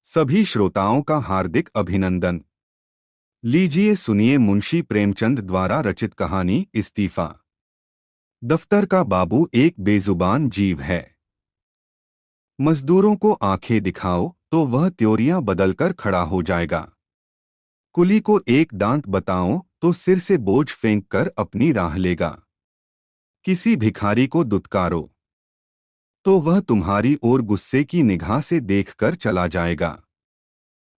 सभी श्रोताओं का हार्दिक अभिनंदन। लीजिए सुनिए मुंशी प्रेमचंद द्वारा रचित कहानी इस्तीफा। दफ्तर का बाबू एक बेजुबान जीव है। मजदूरों को आंखें दिखाओ तो वह त्योरियां बदलकर खड़ा हो जाएगा। कुली को एक डांट बताओ तो सिर से बोझ फेंक कर अपनी राह लेगा। किसी भिखारी को दुत्कारो तो वह तुम्हारी ओर गुस्से की निगाह से देखकर चला जाएगा।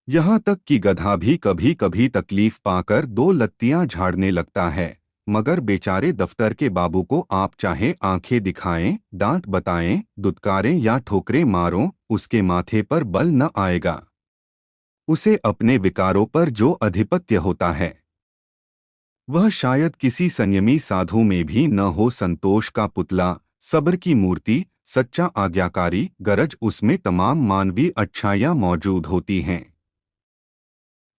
यहाँ तक कि गधा भी कभी कभी तकलीफ पाकर दो लत्तियां झाड़ने लगता है, मगर बेचारे दफ्तर के बाबू को आप चाहे आंखें दिखाएं, डांट बताएं, दुत्कारें या ठोकरें मारो, उसके माथे पर बल न आएगा। उसे अपने विकारों पर जो अधिपत्य होता है वह शायद किसी संयमी साधु में भी न हो। संतोष का पुतला, सब्र की मूर्ति, सच्चा आज्ञाकारी, गरज उसमें तमाम मानवीय अच्छाइयाँ मौजूद होती हैं।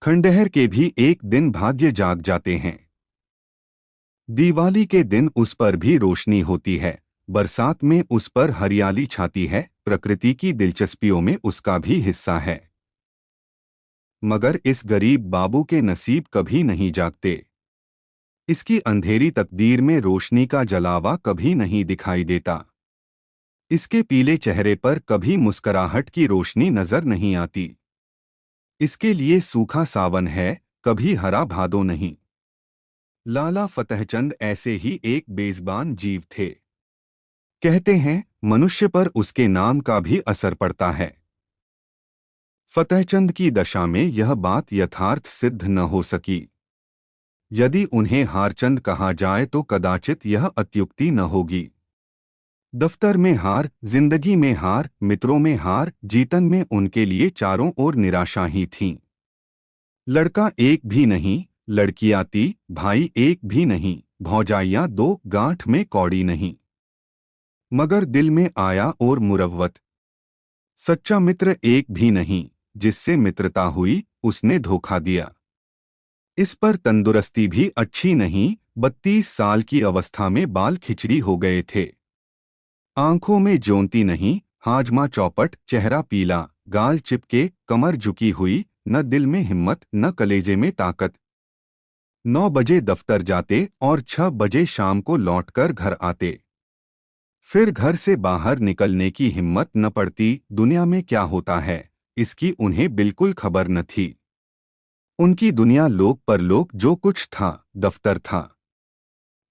खंडहर के भी एक दिन भाग्य जाग जाते हैं। दिवाली के दिन उस पर भी रोशनी होती है, बरसात में उस पर हरियाली छाती है, प्रकृति की दिलचस्पियों में उसका भी हिस्सा है। मगर इस गरीब बाबू के नसीब कभी नहीं जागते। इसकी अंधेरी तकदीर में रोशनी का जलावा कभी नहीं दिखाई देता। इसके पीले चेहरे पर कभी मुस्कुराहट की रोशनी नजर नहीं आती। इसके लिए सूखा सावन है, कभी हरा भादो नहीं। लाला फतेहचंद ऐसे ही एक बेज़बान जीव थे। कहते हैं मनुष्य पर उसके नाम का भी असर पड़ता है। फतेहचंद की दशा में यह बात यथार्थ सिद्ध न हो सकी। यदि उन्हें हारचंद कहा जाए तो कदाचित यह अत्युक्ति न होगी। दफ्तर में हार, जिंदगी में हार, मित्रों में हार, जीतन में उनके लिए चारों ओर निराशा ही थी। लड़का एक भी नहीं, लड़कियाती भाई एक भी नहीं, भौजाइयाँ दो, गांठ में कौड़ी नहीं। मगर दिल में आया और मुरव्वत। सच्चा मित्र एक भी नहीं, जिससे मित्रता हुई उसने धोखा दिया। इस पर तंदुरुस्ती भी अच्छी नहीं, 32 साल की अवस्था में बाल खिचड़ी हो गए थे। आंखों में ज्योंती नहीं, हाजमा चौपट, चेहरा पीला, गाल चिपके, कमर झुकी हुई, न दिल में हिम्मत न कलेजे में ताकत। 9 बजे दफ्तर जाते और 6 बजे शाम को लौटकर घर आते। फिर घर से बाहर निकलने की हिम्मत न पड़ती। दुनिया में क्या होता है इसकी उन्हें बिल्कुल खबर न थी। उनकी दुनिया लोक परलोक जो कुछ था दफ्तर था।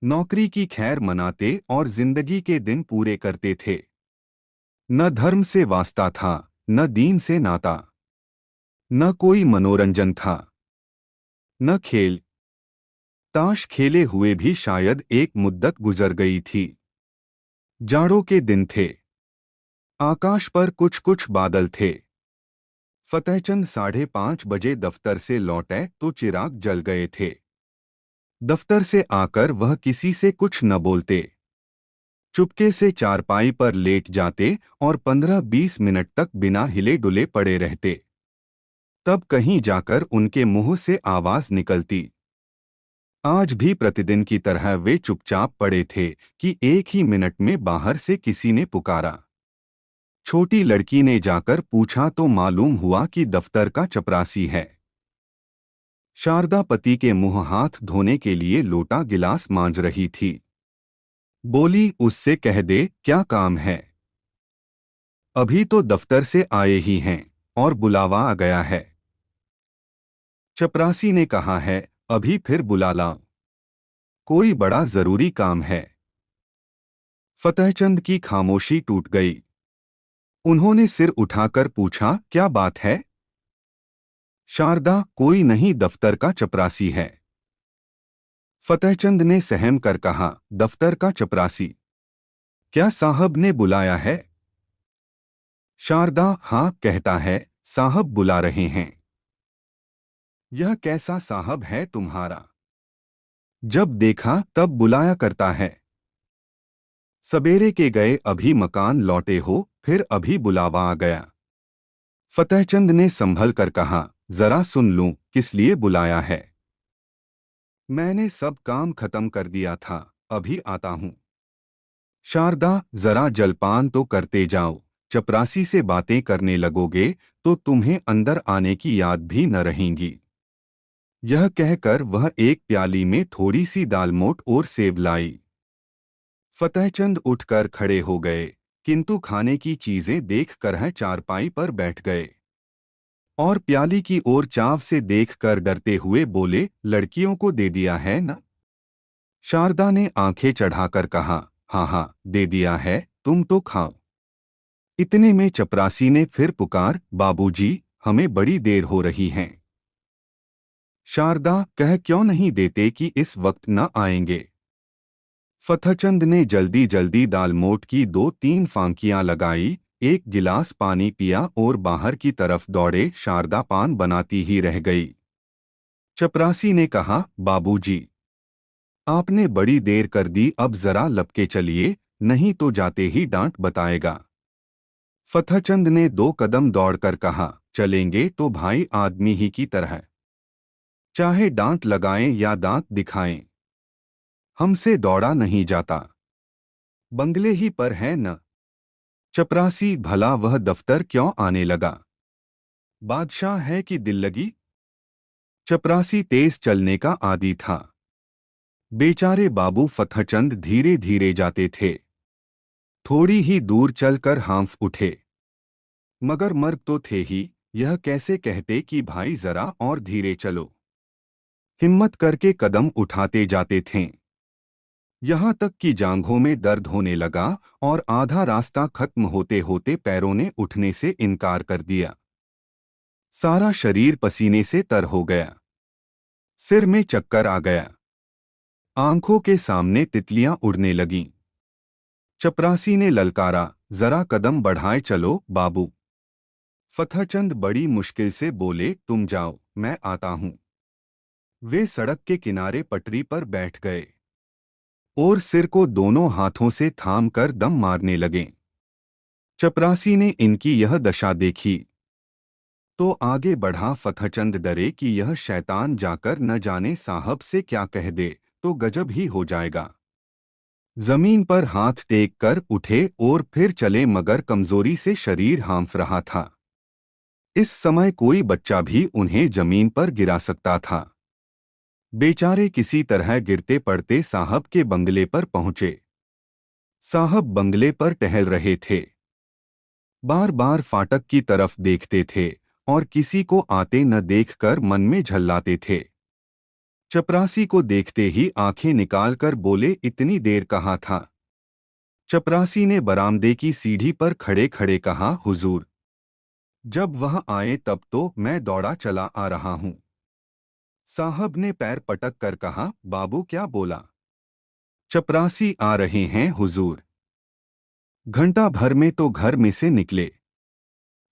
नौकरी की खैर मनाते और जिंदगी के दिन पूरे करते थे। न धर्म से वास्ता था, न दीन से नाता। न कोई मनोरंजन था, न खेल। ताश खेले हुए भी शायद एक मुद्दत गुजर गई थी। जाड़ों के दिन थे। आकाश पर कुछ कुछ बादल थे। फतेहचंद 5:30 बजे दफ्तर से लौटे तो चिराग जल गए थे। दफ्तर से आकर वह किसी से कुछ न बोलते। चुपके से चारपाई पर लेट जाते और 15-20 मिनट तक बिना हिले डुले पड़े रहते। तब कहीं जाकर उनके मुंह से आवाज निकलती। आज भी प्रतिदिन की तरह वे चुपचाप पड़े थे कि एक ही मिनट में बाहर से किसी ने पुकारा। छोटी लड़की ने जाकर पूछा तो मालूम हुआ कि दफ्तर का चपरासी है। शारदा पति के मुंह हाथ धोने के लिए लोटा गिलास मांज रही थी। बोली, उससे कह दे क्या काम है। अभी तो दफ्तर से आए ही हैं और बुलावा आ गया है। चपरासी ने कहा है अभी फिर बुला लाऊं, कोई बड़ा जरूरी काम है। फतेहचंद की खामोशी टूट गई। उन्होंने सिर उठाकर पूछा, क्या बात है। शारदा, कोई नहीं, दफ्तर का चपरासी है। फतेहचंद ने सहम कर कहा, दफ्तर का चपरासी? क्या साहब ने बुलाया है? शारदा, हाँ कहता है, साहब बुला रहे हैं। यह कैसा साहब है तुम्हारा? जब देखा तब बुलाया करता है। सवेरे के गए अभी मकान लौटे हो, फिर अभी बुलावा आ गया। फतेहचंद ने संभल कर कहा, जरा सुन लूं, किस लिए बुलाया है। मैंने सब काम खत्म कर दिया था, अभी आता हूं। शारदा, जरा जलपान तो करते जाओ, चपरासी से बातें करने लगोगे तो तुम्हें अंदर आने की याद भी न रहेंगी। यह कहकर वह एक प्याली में थोड़ी सी दालमोट और सेव लाई। फतेहचंद उठकर खड़े हो गए, किंतु खाने की चीजें देखकर वह चारपाई पर बैठ गए और प्याली की ओर चाव से देखकर डरते हुए बोले, लड़कियों को दे दिया है न? शारदा ने आंखें चढ़ाकर कहा, हाँ हाँ दे दिया है, तुम तो खाओ। इतने में चपरासी ने फिर पुकार, बाबूजी, हमें बड़ी देर हो रही है। शारदा, कह क्यों नहीं देते कि इस वक्त न आएंगे? फतेहचंद ने जल्दी जल्दी दालमोट की 2-3 फांकियां लगाई, एक गिलास पानी पिया और बाहर की तरफ दौड़े। शारदा पान बनाती ही रह गई। चपरासी ने कहा, बाबूजी, आपने बड़ी देर कर दी, अब जरा लपके चलिए, नहीं तो जाते ही डांट बताएगा। फतेहचंद ने 2 कदम दौड़कर कहा, चलेंगे तो भाई आदमी ही की तरह, चाहे डांट लगाएं या दांत दिखाएं, हमसे दौड़ा नहीं जाता। बंगले ही पर है न? चपरासी, भला वह दफ्तर क्यों आने लगा? बादशाह है कि दिल लगी? चपरासी तेज चलने का आदी था। बेचारे बाबू फतेहचंद धीरे धीरे जाते थे। थोड़ी ही दूर चलकर हाँफ उठे, मगर मर्द तो थे ही, यह कैसे कहते कि भाई जरा और धीरे चलो। हिम्मत करके कदम उठाते जाते थे, यहाँ तक कि जांघों में दर्द होने लगा और आधा रास्ता खत्म होते होते पैरों ने उठने से इनकार कर दिया। सारा शरीर पसीने से तर हो गया, सिर में चक्कर आ गया, आंखों के सामने तितलियां उड़ने लगीं। चपरासी ने ललकारा, जरा कदम बढ़ाए चलो बाबू। फतेहचंद बड़ी मुश्किल से बोले, तुम जाओ, मैं आता हूं। वे सड़क के किनारे पटरी पर बैठ गए और सिर को दोनों हाथों से थाम कर दम मारने लगे। चपरासी ने इनकी यह दशा देखी तो आगे बढ़ा। फतेहचंद डरे कि यह शैतान जाकर न जाने साहब से क्या कह दे तो गजब ही हो जाएगा। जमीन पर हाथ टेक कर उठे और फिर चले, मगर कमजोरी से शरीर हाँफ रहा था। इस समय कोई बच्चा भी उन्हें जमीन पर गिरा सकता था। बेचारे किसी तरह गिरते पड़ते साहब के बंगले पर पहुंचे। साहब बंगले पर टहल रहे थे, बार बार फाटक की तरफ देखते थे और किसी को आते न देखकर मन में झल्लाते थे। चपरासी को देखते ही आंखें निकालकर बोले, इतनी देर कहाँ था? चपरासी ने बरामदे की सीढ़ी पर खड़े खड़े कहा, हुजूर, जब वह आए तब तो मैं दौड़ा चला आ रहा हूं। साहब ने पैर पटक कर कहा, बाबू क्या बोला? चपरासी, आ रहे हैं हुजूर। घंटा भर में तो घर में से निकले।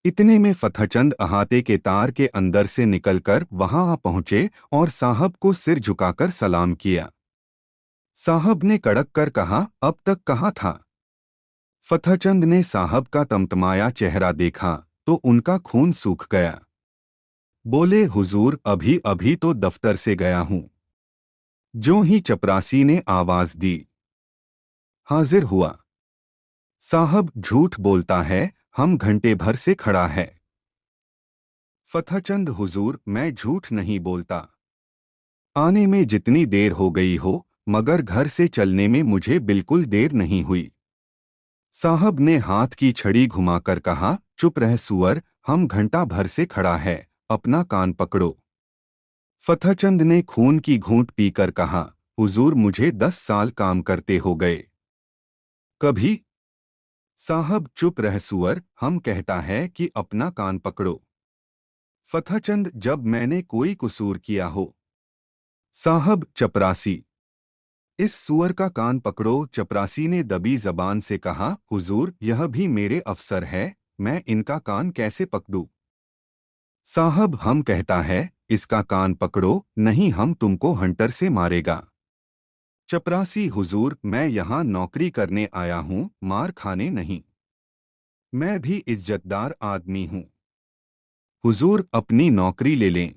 इतने में फतेहचंद अहाते के तार के अंदर से निकलकर वहां आ पहुंचे और साहब को सिर झुकाकर सलाम किया। साहब ने कड़क कर कहा, अब तक कहाँ था? फतेहचंद ने साहब का तमतमाया चेहरा देखा तो उनका खून सूख गया। बोले, हुजूर, अभी अभी तो दफ्तर से गया हूं। ज्यों ही चपरासी ने आवाज दी, हाजिर हुआ। साहब, झूठ बोलता है, हम घंटे भर से खड़ा है। फतेहचंद, हुजूर, मैं झूठ नहीं बोलता। आने में जितनी देर हो गई हो, मगर घर से चलने में मुझे बिल्कुल देर नहीं हुई। साहब ने हाथ की छड़ी घुमाकर कहा, चुप रह सुअर, हम घंटा भर से खड़ा है, अपना कान पकड़ो। फतेहचंद ने खून की घूंट पीकर कहा, हुजूर, मुझे 10 साल काम करते हो गए। कभी? साहब, चुप रह सुअर, हम कहता है कि अपना कान पकड़ो। फतेहचंद, जब मैंने कोई कसूर किया हो? साहब, चपरासी, इस सुअर का कान पकड़ो। चपरासी ने दबी जबान से कहा, हुजूर, यह भी मेरे अफसर है, मैं इनका कान कैसे पकड़ूं? साहब, हम कहता है, इसका कान पकड़ो, नहीं हम तुमको हंटर से मारेगा। चपरासी, हुजूर, मैं यहाँ नौकरी करने आया हूँ, मार खाने नहीं। मैं भी इज्जतदार आदमी हूँ। हुजूर, अपनी नौकरी ले लें।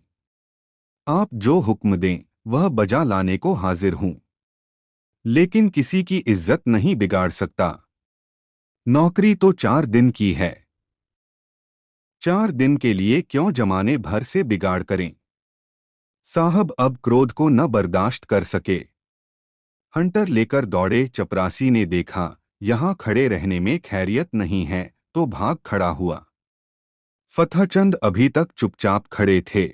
आप जो हुक्म दें वह बजा लाने को हाजिर हूँ, लेकिन किसी की इज्जत नहीं बिगाड़ सकता। नौकरी तो 4 दिन की है। 4 दिन के लिए क्यों जमाने भर से बिगाड़ करें। साहब अब क्रोध को न बर्दाश्त कर सके। हंटर लेकर दौड़े। चपरासी ने देखा यहां खड़े रहने में खैरियत नहीं है तो भाग खड़ा हुआ। फतहचंद अभी तक चुपचाप खड़े थे।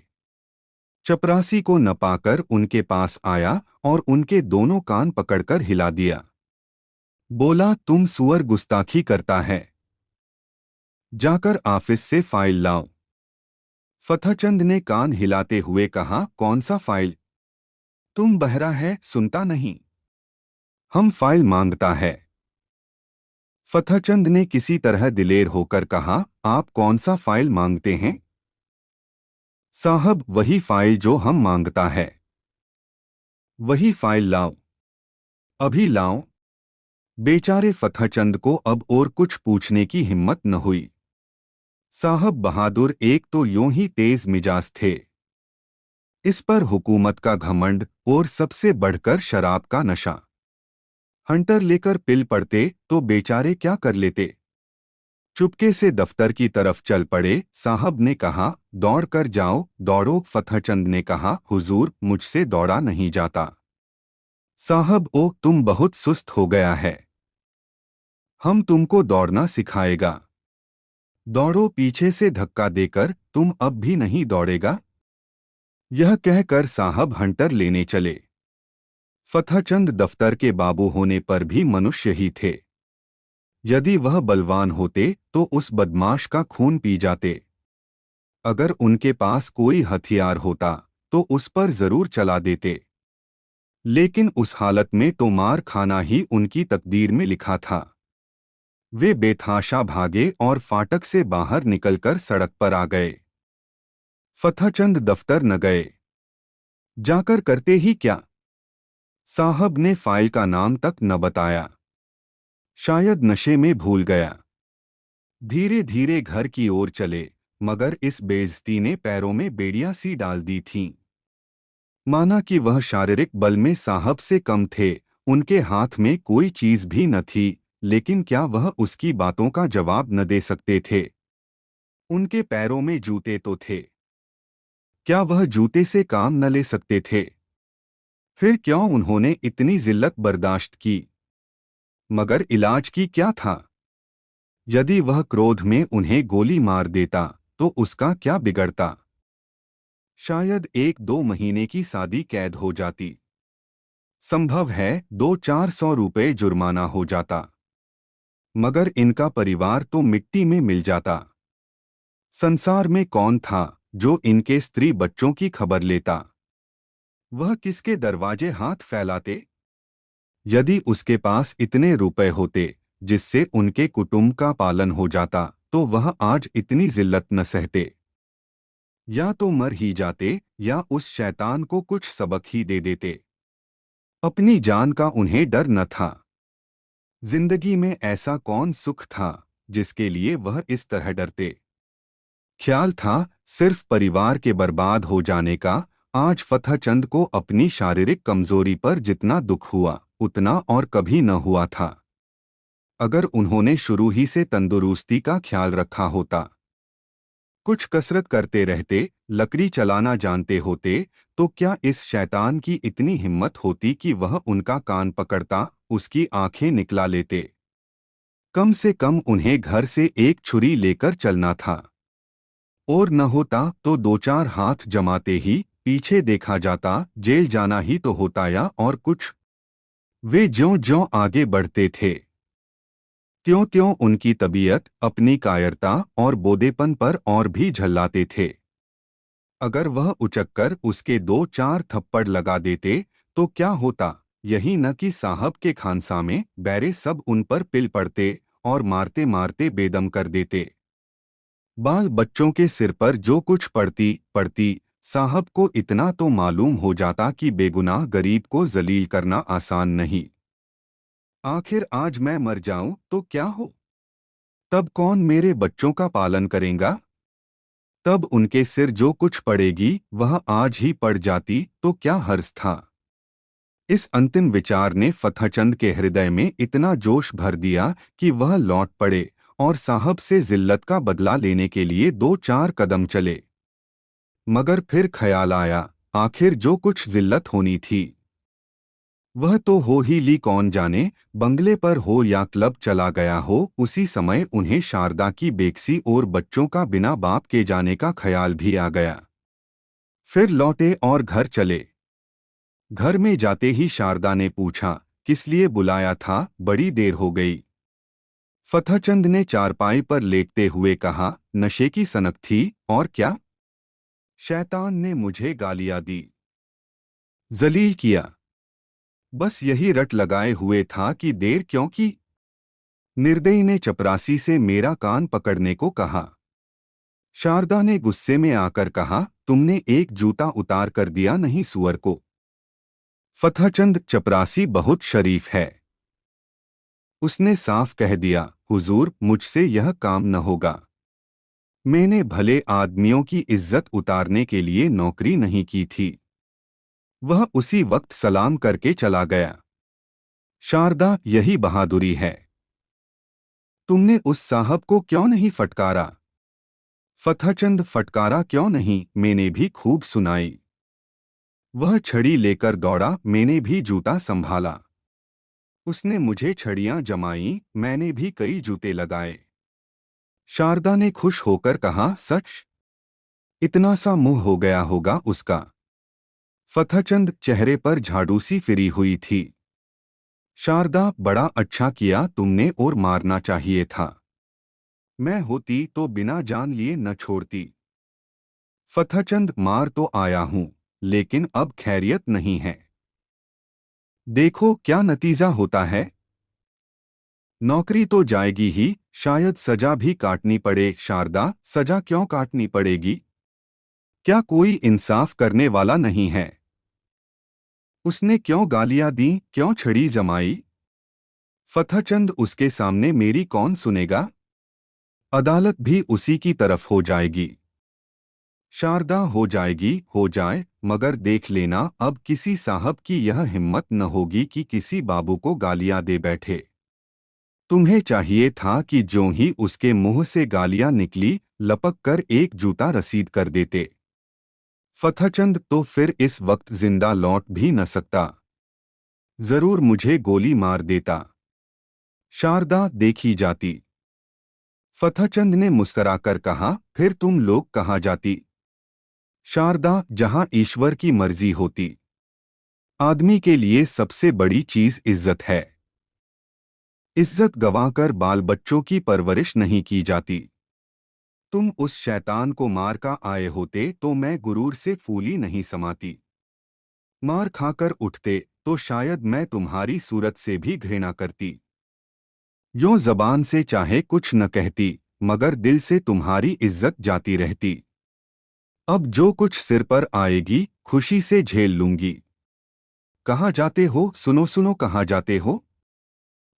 चपरासी को न पाकर उनके पास आया और उनके दोनों कान पकड़कर हिला दिया। बोला, तुम सुअर गुस्ताखी करता है, जाकर ऑफिस से फाइल लाओ। फतहचंद ने कान हिलाते हुए कहा, कौन सा फाइल? तुम बहरा है, सुनता नहीं? हम फाइल मांगता है। फतहचंद ने किसी तरह दिलेर होकर कहा, आप कौन सा फाइल मांगते हैं? साहब वही फाइल जो हम मांगता है। वही फाइल लाओ, अभी लाओ। बेचारे फतहचंद को अब और कुछ पूछने की हिम्मत न हुई। साहब बहादुर एक तो यूं ही तेज मिजाज थे, इस पर हुकूमत का घमंड और सबसे बढ़कर शराब का नशा। हंटर लेकर पिल पड़ते तो बेचारे क्या कर लेते। चुपके से दफ्तर की तरफ चल पड़े। साहब ने कहा, दौड़ कर जाओ। दौड़ो। फतहचंद ने कहा, हुजूर मुझसे दौड़ा नहीं जाता। साहब, ओ तुम बहुत सुस्त हो गया है, हम तुमको दौड़ना सिखाएगा। दौड़ो। पीछे से धक्का देकर तुम अब भी नहीं दौड़ेगा। यह कहकर साहब हंटर लेने चले। फतहचंद दफ्तर के बाबू होने पर भी मनुष्य ही थे। यदि वह बलवान होते तो उस बदमाश का खून पी जाते। अगर उनके पास कोई हथियार होता तो उस पर जरूर चला देते। लेकिन उस हालत में तो मार खाना ही उनकी तकदीर में लिखा था। वे बेतहाशा भागे और फाटक से बाहर निकलकर सड़क पर आ गए। फतहचंद दफ्तर न गए। जाकर करते ही क्या? साहब ने फाइल का नाम तक न बताया। शायद नशे में भूल गया। धीरे धीरे घर की ओर चले, मगर इस बेइज्जती ने पैरों में बेड़ियां सी डाल दी थीं। माना कि वह शारीरिक बल में साहब से कम थे, उनके हाथ में कोई चीज भी न थी, लेकिन क्या वह उसकी बातों का जवाब न दे सकते थे? उनके पैरों में जूते तो थे, क्या वह जूते से काम न ले सकते थे? फिर क्यों उन्होंने इतनी जिल्लत बर्दाश्त की? मगर इलाज की क्या था? यदि वह क्रोध में उन्हें गोली मार देता तो उसका क्या बिगड़ता? शायद 1-2 महीने की सादी कैद हो जाती। संभव है 200-400 रुपए जुर्माना हो जाता। मगर इनका परिवार तो मिट्टी में मिल जाता। संसार में कौन था जो इनके स्त्री बच्चों की खबर लेता? वह किसके दरवाजे हाथ फैलाते? यदि उसके पास इतने रुपए होते जिससे उनके कुटुंब का पालन हो जाता तो वह आज इतनी जिल्लत न सहते। या तो मर ही जाते या उस शैतान को कुछ सबक ही दे देते। अपनी जान का उन्हें डर न था। जिंदगी में ऐसा कौन सुख था जिसके लिए वह इस तरह डरते? ख्याल था सिर्फ परिवार के बर्बाद हो जाने का। आज फतहचंद को अपनी शारीरिक कमजोरी पर जितना दुख हुआ उतना और कभी न हुआ था। अगर उन्होंने शुरू ही से तंदुरुस्ती का ख्याल रखा होता, कुछ कसरत करते रहते, लकड़ी चलाना जानते होते, तो क्या इस शैतान की इतनी हिम्मत होती कि वह उनका कान पकड़ता, उसकी आंखें निकला लेते? कम से कम उन्हें घर से एक छुरी लेकर चलना था। और न होता तो 2-4 हाथ जमाते ही पीछे देखा जाता, जेल जाना ही तो होता या और कुछ। वे ज्यों-ज्यों आगे बढ़ते थे, त्यों-त्यों उनकी तबीयत अपनी कायरता और बोदेपन पर और भी झल्लाते थे। अगर वह उचक्कर उसके 2-4 थप्पड़ लगा देते तो क्या होता? यही न कि साहब के खानसामे बैरे सब उन पर पिल पड़ते और मारते मारते बेदम कर देते। बाल बच्चों के सिर पर जो कुछ पड़ती, साहब को इतना तो मालूम हो जाता कि बेगुनाह गरीब को जलील करना आसान नहीं। आखिर आज मैं मर जाऊं तो क्या हो? तब कौन मेरे बच्चों का पालन करेगा? तब उनके सिर जो कुछ पड़ेगी वह आज ही पड़ जाती तो क्या हर्ज था? इस अंतिम विचार ने फतहचंद के हृदय में इतना जोश भर दिया कि वह लौट पड़े और साहब से जिल्लत का बदला लेने के लिए 2-4 कदम चले। मगर फिर ख्याल आया, आखिर जो कुछ जिल्लत होनी थी वह तो हो ही ली, कौन जाने बंगले पर हो या क्लब चला गया हो। उसी समय उन्हें शारदा की बेकसी और बच्चों का बिना बाप के जाने का ख्याल भी आ गया। फिर लौटे और घर चले। घर में जाते ही शारदा ने पूछा, किस लिए बुलाया था, बड़ी देर हो गई। फतहचंद ने चारपाई पर लेटते हुए कहा, नशे की सनक थी, और क्या। शैतान ने मुझे गालियां दी, जलील किया, बस यही रट लगाए हुए था कि देर क्यों की। निर्दयी ने चपरासी से मेरा कान पकड़ने को कहा। शारदा ने गुस्से में आकर कहा, तुमने एक जूता उतार कर दिया नहीं सुअर को। फतहचंद, चपरासी बहुत शरीफ है। उसने साफ कह दिया, हुजूर मुझसे यह काम न होगा। मैंने भले आदमियों की इज्जत उतारने के लिए नौकरी नहीं की थी। वह उसी वक्त सलाम करके चला गया। शारदा, यही बहादुरी है। तुमने उस साहब को क्यों नहीं फटकारा। फतहचंद, फटकारा क्यों नहीं, मैंने भी खूब सुनाई। वह छड़ी लेकर दौड़ा, मैंने भी जूता संभाला। उसने मुझे छड़ियां जमाई, मैंने भी कई जूते लगाए। शारदा ने खुश होकर कहा, सच। इतना सा मुंह हो गया होगा उसका। फतहचंद, चेहरे पर झाड़ू सी फिरी हुई थी। शारदा, बड़ा अच्छा किया तुमने, और मारना चाहिए था। मैं होती तो बिना जान लिए न छोड़ती। फतहचंद, मार तो आया हूं, लेकिन अब खैरियत नहीं है। देखो क्या नतीजा होता है। नौकरी तो जाएगी ही, शायद सजा भी काटनी पड़े। शारदा, सजा क्यों काटनी पड़ेगी। क्या कोई इंसाफ करने वाला नहीं है। उसने क्यों गालियां दी, क्यों छड़ी जमाई। फतहचंद, उसके सामने मेरी कौन सुनेगा। अदालत भी उसी की तरफ हो जाएगी। शारदा, हो जाएगी, हो जाए, मगर देख लेना अब किसी साहब की यह हिम्मत न होगी कि किसी बाबू को गालियां दे बैठे। तुम्हें चाहिए था कि ज्यों ही उसके मुंह से गालियां निकली, लपक कर एक जूता रसीद कर देते। फतहचंद, तो फिर इस वक्त जिंदा लौट भी न सकता। जरूर मुझे गोली मार देता। शारदा, देखी जाती। फतहचंद ने मुस्कराकर कहा, फिर तुम लोग कहाँ जाती। शारदा, जहां ईश्वर की मर्जी होती। आदमी के लिए सबसे बड़ी चीज इज्जत है। इज्जत गंवाकर बाल बच्चों की परवरिश नहीं की जाती। तुम उस शैतान को मार का आए होते तो मैं गुरूर से फूली नहीं समाती। मार खाकर उठते तो शायद मैं तुम्हारी सूरत से भी घृणा करती। यूं जबान से चाहे कुछ न कहती, मगर दिल से तुम्हारी इज्जत जाती रहती। अब जो कुछ सिर पर आएगी, खुशी से झेल लूंगी। कहाँ जाते हो, सुनो सुनो, कहाँ जाते हो।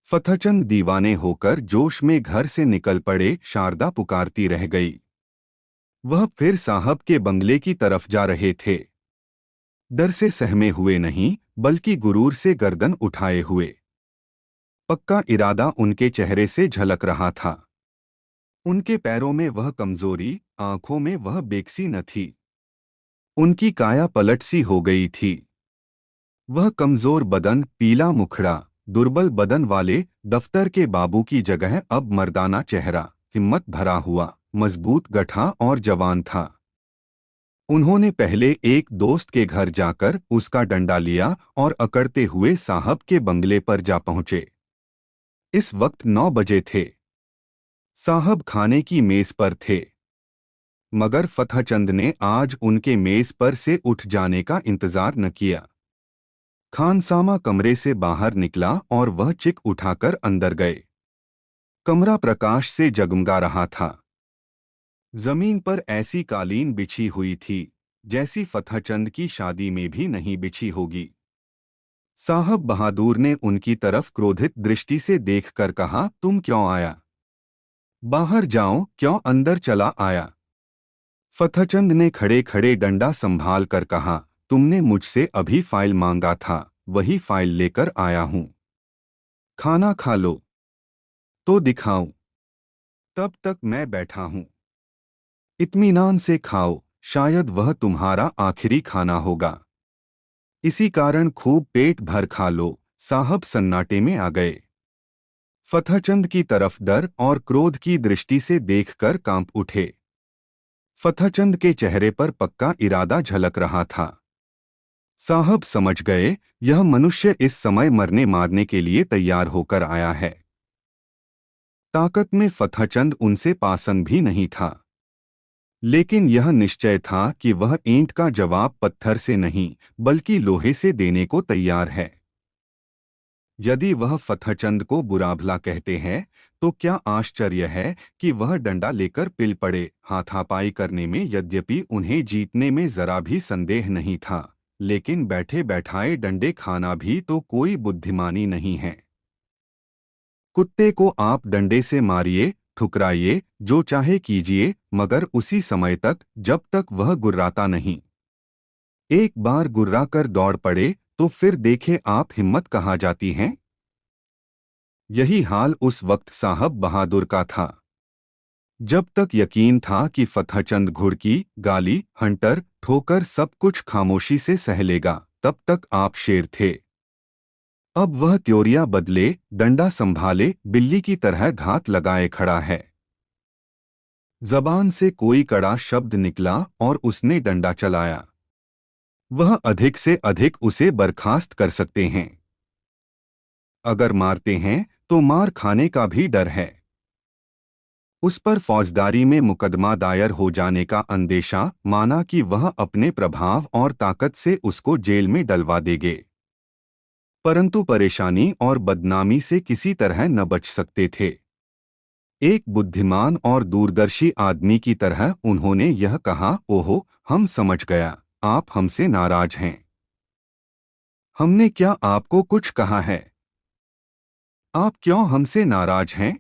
फतहचंद दीवाने होकर जोश में घर से निकल पड़े। शारदा पुकारती रह गई। वह फिर साहब के बंगले की तरफ जा रहे थे। डर से सहमे हुए नहीं, बल्कि गुरूर से गर्दन उठाए हुए। पक्का इरादा उनके चेहरे से झलक रहा था। उनके पैरों में वह कमजोरी, आंखों में वह बेकसी न थी। उनकी काया पलट सी हो गई थी। वह कमजोर बदन, पीला मुखड़ा, दुर्बल बदन वाले दफ्तर के बाबू की जगह अब मर्दाना चेहरा, हिम्मत भरा हुआ, मजबूत गठा और जवान था। उन्होंने पहले एक दोस्त के घर जाकर उसका डंडा लिया और अकड़ते हुए साहब के बंगले पर जा पहुंचे। इस वक्त 9 बजे थे। साहब खाने की मेज पर थे। मगर फतहचंद ने आज उनके मेज पर से उठ जाने का इंतजार न किया। खानसामा कमरे से बाहर निकला और वह चिक उठाकर अंदर गए। कमरा प्रकाश से जगमगा रहा था। जमीन पर ऐसी कालीन बिछी हुई थी जैसी फतहचंद की शादी में भी नहीं बिछी होगी। साहब बहादुर ने उनकी तरफ क्रोधित दृष्टि से देखकर कहा, तुम क्यों आया। बाहर जाओ, क्यों अंदर चला आया। फतहचंद ने खड़े खड़े डंडा संभाल कर कहा, तुमने मुझसे अभी फाइल मांगा था, वही फाइल लेकर आया हूँ। खाना खा लो तो दिखाऊं। तब तक मैं बैठा हूँ। इत्मीनान से खाओ, शायद वह तुम्हारा आखिरी खाना होगा। इसी कारण खूब पेट भर खा लो। साहब सन्नाटे में आ गए। फतहचंद की तरफ डर और क्रोध की दृष्टि से देखकर कांप उठे। फतहचंद के चेहरे पर पक्का इरादा झलक रहा था। साहब समझ गए, यह मनुष्य इस समय मरने मारने के लिए तैयार होकर आया है। ताकत में फतहचंद उनसे पासन भी नहीं था, लेकिन यह निश्चय था कि वह ईंट का जवाब पत्थर से नहीं बल्कि लोहे से देने को तैयार है। यदि वह फतहचंद को बुरा भला कहते हैं तो क्या आश्चर्य है कि वह डंडा लेकर पिल पड़े। हाथापाई करने में यद्यपि उन्हें जीतने में जरा भी संदेह नहीं था, लेकिन बैठे बैठाए डंडे खाना भी तो कोई बुद्धिमानी नहीं है। कुत्ते को आप डंडे से मारिए, ठुकराइए, जो चाहे कीजिए, मगर उसी समय तक जब तक वह गुर्राता नहीं। एक बार गुर्रा कर दौड़ पड़े तो फिर देखे आप हिम्मत कहाँ जाती हैं। यही हाल उस वक्त साहब बहादुर का था। जब तक यकीन था कि फतहचंद घुड़की, गाली, हंटर, ठोकर सब कुछ खामोशी से सह लेगा, तब तक आप शेर थे। अब वह त्योरिया बदले, डंडा संभाले, बिल्ली की तरह घात लगाए खड़ा है। जबान से कोई कड़ा शब्द निकला और उसने डंडा चलाया। वह अधिक से अधिक उसे बर्खास्त कर सकते हैं। अगर मारते हैं तो मार खाने का भी डर है। उस पर फौजदारी में मुकदमा दायर हो जाने का अंदेशा, माना कि वह अपने प्रभाव और ताकत से उसको जेल में डलवा देंगे। परंतु परेशानी और बदनामी से किसी तरह न बच सकते थे। एक बुद्धिमान और दूरदर्शी आदमी की तरह उन्होंने यह कहा, ओहो, हम समझ गया, आप हमसे नाराज हैं। हमने क्या आपको कुछ कहा है? आप क्यों हमसे नाराज हैं?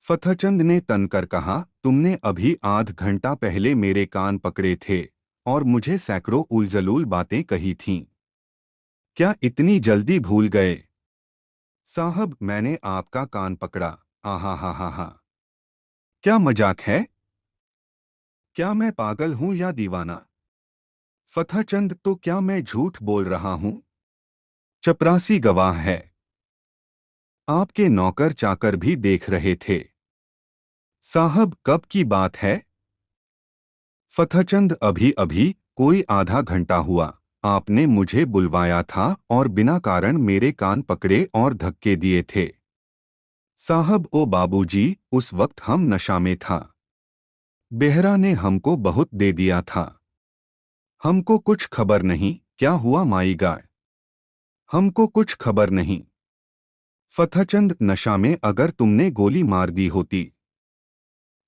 फतहचंद ने तनकर कहा, तुमने अभी आध घंटा पहले मेरे कान पकड़े थे और मुझे सैकड़ों उलझलूल बातें कही थीं। क्या इतनी जल्दी भूल गए? साहब, मैंने आपका कान पकड़ा। आहा हा हा हा। क्या मजाक है? क्या मैं पागल हूं या दीवाना? फतहचंद, तो क्या मैं झूठ बोल रहा हूं? चपरासी गवाह है। आपके नौकर चाकर भी देख रहे थे। साहब, कब की बात है? फतहचंद, अभी अभी, कोई आधा घंटा हुआ। आपने मुझे बुलवाया था और बिना कारण मेरे कान पकड़े और धक्के दिए थे। साहब, ओ बाबूजी, उस वक्त हम नशा में था। बेहरा ने हमको बहुत दे दिया था। हमको कुछ खबर नहीं क्या हुआ माई गाय। हमको कुछ खबर नहीं। फतहचंद, नशा में अगर तुमने गोली मार दी होती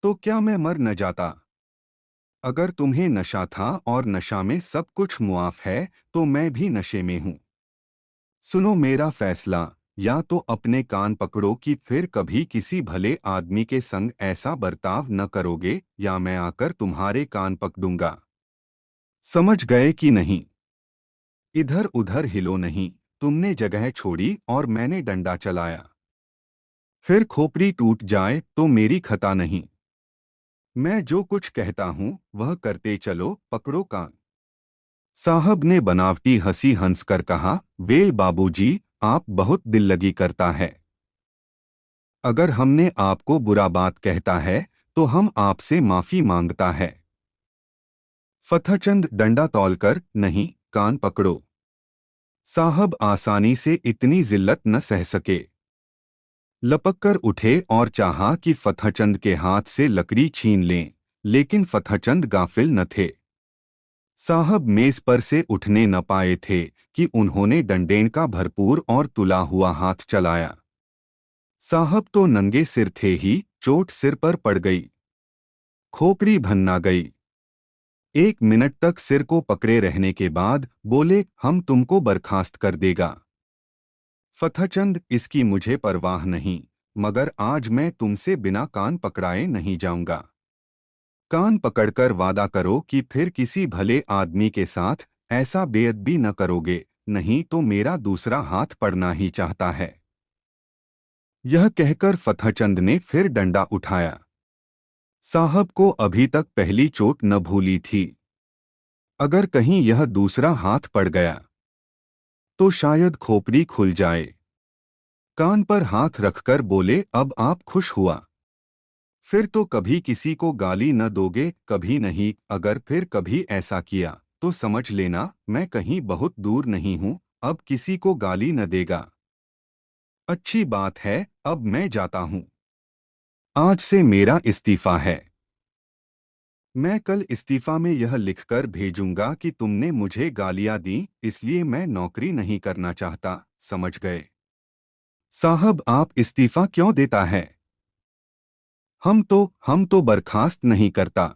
तो क्या मैं मर न जाता? अगर तुम्हें नशा था और नशा में सब कुछ मुआफ है तो मैं भी नशे में हूं। सुनो मेरा फैसला, या तो अपने कान पकड़ो कि फिर कभी किसी भले आदमी के संग ऐसा बर्ताव न करोगे, या मैं आकर तुम्हारे कान पकड़ूंगा। समझ गए कि नहीं? इधर उधर हिलो नहीं। तुमने जगह छोड़ी और मैंने डंडा चलाया। फिर खोपड़ी टूट जाए तो मेरी खता नहीं। मैं जो कुछ कहता हूं वह करते चलो, पकड़ो कान। साहब ने बनावटी हंसी हंसकर कहा, वे बाबूजी, आप बहुत दिल लगी करता है। अगर हमने आपको बुरा बात कहता है तो हम आपसे माफी मांगता है। फतहचंद, डंडा तौलकर नहीं, कान पकड़ो। साहब आसानी से इतनी जिल्लत न सह सके। लपक कर उठे और चाहा कि फतहचंद के हाथ से लकड़ी छीन लें, लेकिन फतहचंद गाफिल न थे। साहब मेज पर से उठने न पाए थे कि उन्होंने डंडेन का भरपूर और तुला हुआ हाथ चलाया। साहब तो नंगे सिर थे ही, चोट सिर पर पड़ गई। खोपड़ी भन्ना गई। 1 मिनट तक सिर को पकड़े रहने के बाद बोले, हम तुमको बर्खास्त कर देगा। फतहचंद, इसकी मुझे परवाह नहीं, मगर आज मैं तुमसे बिना कान पकड़ाए नहीं जाऊंगा। कान पकड़कर वादा करो कि फिर किसी भले आदमी के साथ ऐसा बेअदबी न करोगे, नहीं तो मेरा दूसरा हाथ पड़ना ही चाहता है। यह कहकर फतहचंद ने फिर डंडा उठाया। साहब को अभी तक पहली चोट न भूली थी। अगर कहीं यह दूसरा हाथ पड़ गया तो शायद खोपड़ी खुल जाए। कान पर हाथ रखकर बोले, अब आप खुश हुआ? फिर तो कभी किसी को गाली न दोगे? कभी नहीं। अगर फिर कभी ऐसा किया तो समझ लेना मैं कहीं बहुत दूर नहीं हूं, अब किसी को गाली न देगा। अच्छी बात है, अब मैं जाता हूं। आज से मेरा इस्तीफा है। मैं कल इस्तीफा में यह लिखकर भेजूंगा कि तुमने मुझे गालियां दी, इसलिए मैं नौकरी नहीं करना चाहता। समझ गए? साहब, आप इस्तीफा क्यों देता है? हम तो बर्खास्त नहीं करता।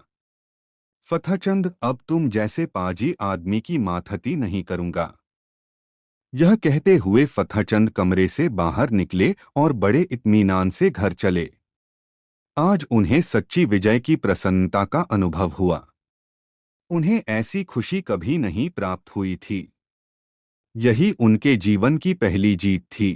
फतहचंद, अब तुम जैसे पाजी आदमी की मातहती नहीं करूंगा। यह कहते हुए फतहचंद कमरे से बाहर निकले और बड़े इत्मीनान से घर चले। आज उन्हें सच्ची विजय की प्रसन्नता का अनुभव हुआ। उन्हें ऐसी खुशी कभी नहीं प्राप्त हुई थी। यही उनके जीवन की पहली जीत थी।